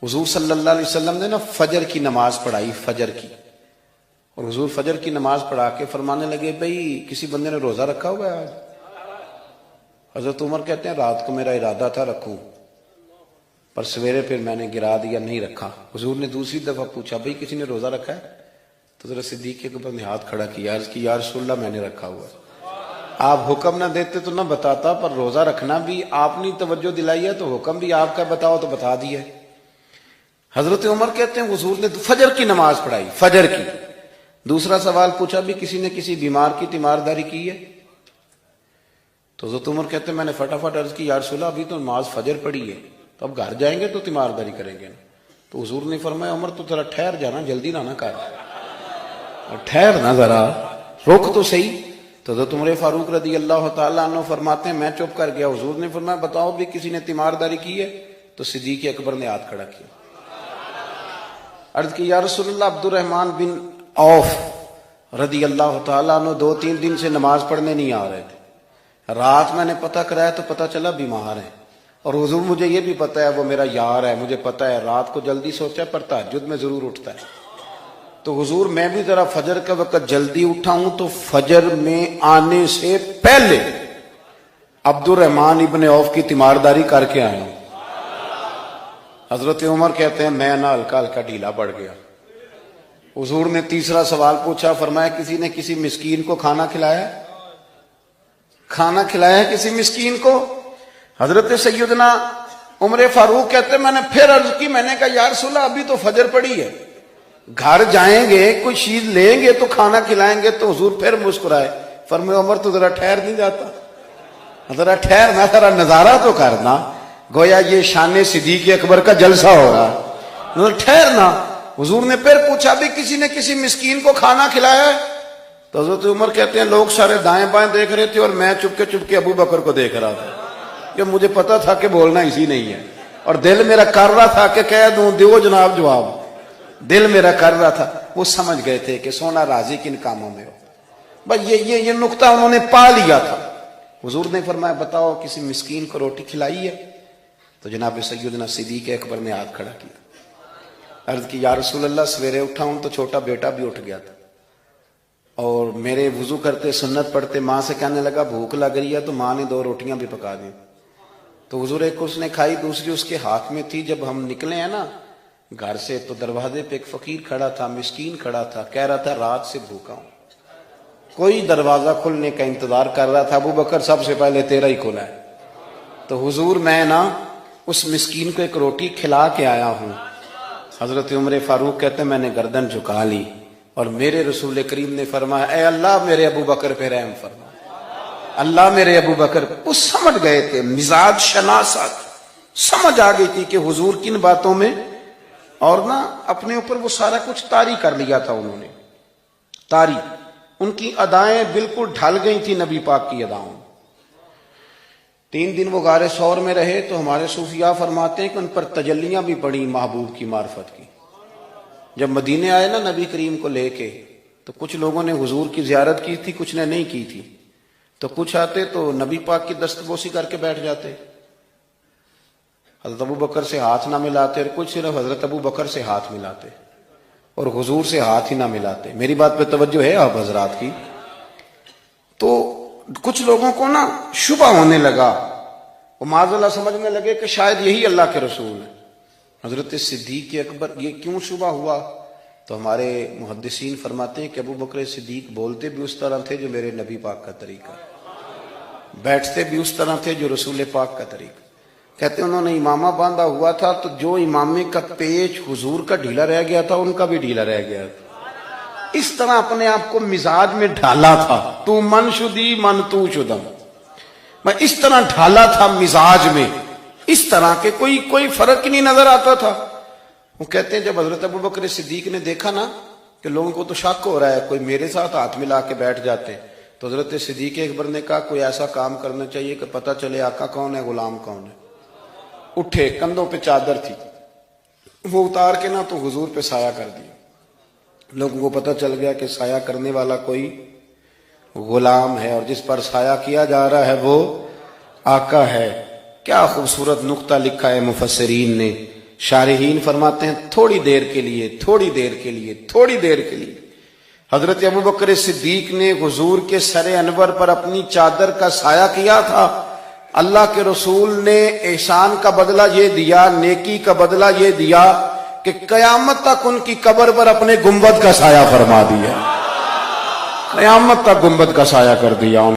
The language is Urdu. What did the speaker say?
حضور صلی اللہ علیہ وسلم نے نا فجر کی نماز پڑھائی، فجر کی، اور حضور فجر کی نماز پڑھا کے فرمانے لگے بھئی کسی بندے نے روزہ رکھا ہوا ہے آج؟ حضرت عمر کہتے ہیں رات کو میرا ارادہ تھا رکھوں، پر سویرے پھر میں نے گرا دیا، نہیں رکھا۔ حضور نے دوسری دفعہ پوچھا بھئی کسی نے روزہ رکھا ہے؟ تو حضرت صدیق کے اوپر نے ہاتھ کھڑا کیا، عرض کی یا رسول اللہ میں نے رکھا ہوا ہے۔ آپ حکم نہ دیتے تو نہ بتاتا، پر روزہ رکھنا بھی آپ نے توجہ دلائی ہے تو حکم بھی آپ کا بتاؤ تو بتا دیا۔ حضرت عمر کہتے ہیں حضور نے فجر کی نماز پڑھائی، فجر کی۔ دوسرا سوال پوچھا بھی کسی نے کسی بیمار کی تیمارداری کی ہے؟ تو حضرت عمر کہتے ہیں میں نے فٹافٹ عرض کی یا رسول اللہ ابھی تو نماز فجر پڑھی ہے، تو اب گھر جائیں گے تو تیمارداری کریں گے نا۔ تو حضور نے فرمایا عمر تو ذرا ٹھہر جانا، جلدی نہ کر، ٹھہر نہ، ذرا رک تو صحیح۔ تو حضرت عمر فاروق رضی اللہ تعالیٰ عنہ فرماتے ہیں میں چپ کر گیا، حضور نے فرمایا بتاؤ بھی کسی نے تیمارداری کی ہے؟ تو صدیق اکبر نے ہاتھ کھڑا کیا، عرض کی یا رسول اللہ عبد الرحمن بن عوف رضی اللہ تعالیٰ عنہ 2-3 دن سے نماز پڑھنے نہیں آ رہے تھے، رات میں نے پتہ کرایا تو پتہ چلا بیمار ہیں، اور حضور مجھے یہ بھی پتہ ہے وہ میرا یار ہے، مجھے پتہ ہے رات کو جلدی سوچا پر تہجد میں ضرور اٹھتا ہے، تو حضور میں بھی ذرا فجر کا وقت جلدی اٹھا ہوں، تو فجر میں آنے سے پہلے عبد الرحمن ابن عوف کی تیمارداری کر کے آیا ہوں۔ حضرت عمر کہتے ہیں میں نہ ہلکا ہلکا ڈھیلا پڑ گیا۔ حضور نے تیسرا سوال پوچھا، فرمایا کسی نے کسی مسکین کو کھانا کھلایا؟ کھانا کھلایا کسی مسکین کو؟ حضرت سیدنا عمر فاروق کہتے ہیں میں نے پھر عرض کی، میں نے کہا یا رسول اللہ ابھی تو فجر پڑی ہے، گھر جائیں گے کوئی چیز لیں گے تو کھانا کھلائیں گے۔ تو حضور پھر مسکرائے، فرمایا عمر تو ذرا ٹھہر نہیں جاتا، ذرا ٹھہرنا، ذرا نظارہ تو کرنا، گویا یہ شان صدیق اکبر کا جلسہ ہو رہا ہے، ٹھہرنا۔ حضور نے پھر پوچھا بھی کسی نے کسی مسکین کو کھانا کھلایا ہے؟ تو حضرت عمر کہتے ہیں لوگ سارے دائیں بائیں دیکھ رہے تھے اور میں چپ کے ابو بکر کو دیکھ رہا تھا، کہ مجھے پتا تھا کہ بولنا اسی نہیں ہے، اور دل میرا کر رہا تھا کہ کہہ دوں دیو جناب جواب، دل میرا کر رہا تھا۔ وہ سمجھ گئے تھے کہ سونا راضی کن کاموں میں ہو، بس یہ نقطہ انہوں نے پا لیا تھا۔ حضور نے فرمایا بتاؤ کسی مسکین کو روٹی کھلائی ہے؟ تو جناب سیدنا صدیق اکبر نے ہاتھ کھڑا کیا، عرض کی یا رسول اللہ سویرے اٹھا ہوں تو چھوٹا بیٹا بھی اٹھ گیا تھا، اور میرے وضو کرتے سنت پڑھتے ماں سے کہنے لگا بھوک لگ رہی ہے، تو ماں نے 2 روٹیاں بھی پکا دی، تو حضور ایک اس نے کھائی دوسری اس کے ہاتھ میں تھی۔ جب ہم نکلے ہیں نا گھر سے تو دروازے پہ ایک فقیر کھڑا تھا، مسکین کھڑا تھا، کہہ رہا تھا رات سے بھوکا ہوں، کوئی دروازہ کھلنے کا انتظار کر رہا تھا، ابو بکر سب سے پہلے تیرا ہی کھلا ہے۔ تو حضور میں نا اس مسکین کو ایک روٹی کھلا کے آیا ہوں۔ حضرت عمر فاروق کہتے ہیں میں نے گردن جھکا لی، اور میرے رسول کریم نے فرمایا اے اللہ میرے ابو بکر پہ رحم فرما، اللہ میرے ابو بکر۔ وہ سمجھ گئے تھے، مزاج شناست سمجھ آ گئی تھی کہ حضور کن باتوں میں، اور نا اپنے اوپر وہ سارا کچھ طاری کر لیا تھا انہوں نے، طاری، ان کی ادائیں بالکل ڈھل گئی تھی نبی پاک کی اداؤں۔ 3 دن وہ غار ثور میں رہے تو ہمارے صوفیاء فرماتے ہیں کہ ان پر تجلیاں بھی پڑی محبوب کی معرفت کی۔ جب مدینے آئے نا نبی کریم کو لے کے، تو کچھ لوگوں نے حضور کی زیارت کی تھی، کچھ نے نہیں کی تھی، تو کچھ آتے تو نبی پاک کی دستبوسی کر کے بیٹھ جاتے، حضرت ابو بکر سے ہاتھ نہ ملاتے، اور کچھ صرف حضرت ابو بکر سے ہاتھ ملاتے اور حضور سے ہاتھ ہی نہ ملاتے۔ میری بات پہ توجہ ہے آپ حضرات کی؟ تو کچھ لوگوں کو نا شبہ ہونے لگا، وہ معاذ اللہ سمجھنے لگے کہ شاید یہی اللہ کے رسول ہیں۔ حضرت صدیق اکبر یہ کیوں شبہ ہوا؟ تو ہمارے محدثین فرماتے ہیں کہ ابو بکر صدیق بولتے بھی اس طرح تھے جو میرے نبی پاک کا طریقہ، بیٹھتے بھی اس طرح تھے جو رسول پاک کا طریقہ۔ کہتے ہیں انہوں نے امامہ باندھا ہوا تھا تو جو امامے کا پیچ حضور کا ڈھیلا رہ گیا تھا ان کا بھی ڈھیلا رہ گیا تھا، اس طرح اپنے آپ کو مزاج میں ڈھالا تھا، تو من شدی من تو شدم، میں اس طرح ڈھالا تھا مزاج میں، اس طرح کے کوئی فرق ہی نہیں نظر آتا تھا۔ وہ کہتے ہیں جب حضرت ابو بکر صدیق نے دیکھا نا کہ لوگوں کو تو شک ہو رہا ہے، کوئی میرے ساتھ ہاتھ ملا کے بیٹھ جاتے، تو حضرت صدیق اکبر نے کہا کوئی ایسا کام کرنا چاہیے کہ پتہ چلے آقا کون ہے غلام کون ہے۔ اٹھے، کندھوں پہ چادر تھی، وہ اتار کے نا تو حضور پہ سایہ کر دیا، لوگوں کو پتہ چل گیا کہ سایہ کرنے والا کوئی غلام ہے، اور جس پر سایہ کیا جا رہا ہے وہ آقا ہے۔ کیا خوبصورت نقطہ لکھا ہے مفسرین نے شارحین فرماتے ہیں تھوڑی دیر کے لیے، تھوڑی دیر کے لیے، تھوڑی دیر کے لیے حضرت ابوبکر صدیق نے حضور کے سر انور پر اپنی چادر کا سایہ کیا تھا۔ اللہ کے رسول نے احسان کا بدلہ یہ دیا، نیکی کا بدلہ یہ دیا کہ قیامت تک ان کی قبر پر اپنے گنبد کا سایہ فرما دیا، قیامت تک گنبد کا سایہ کر دیا۔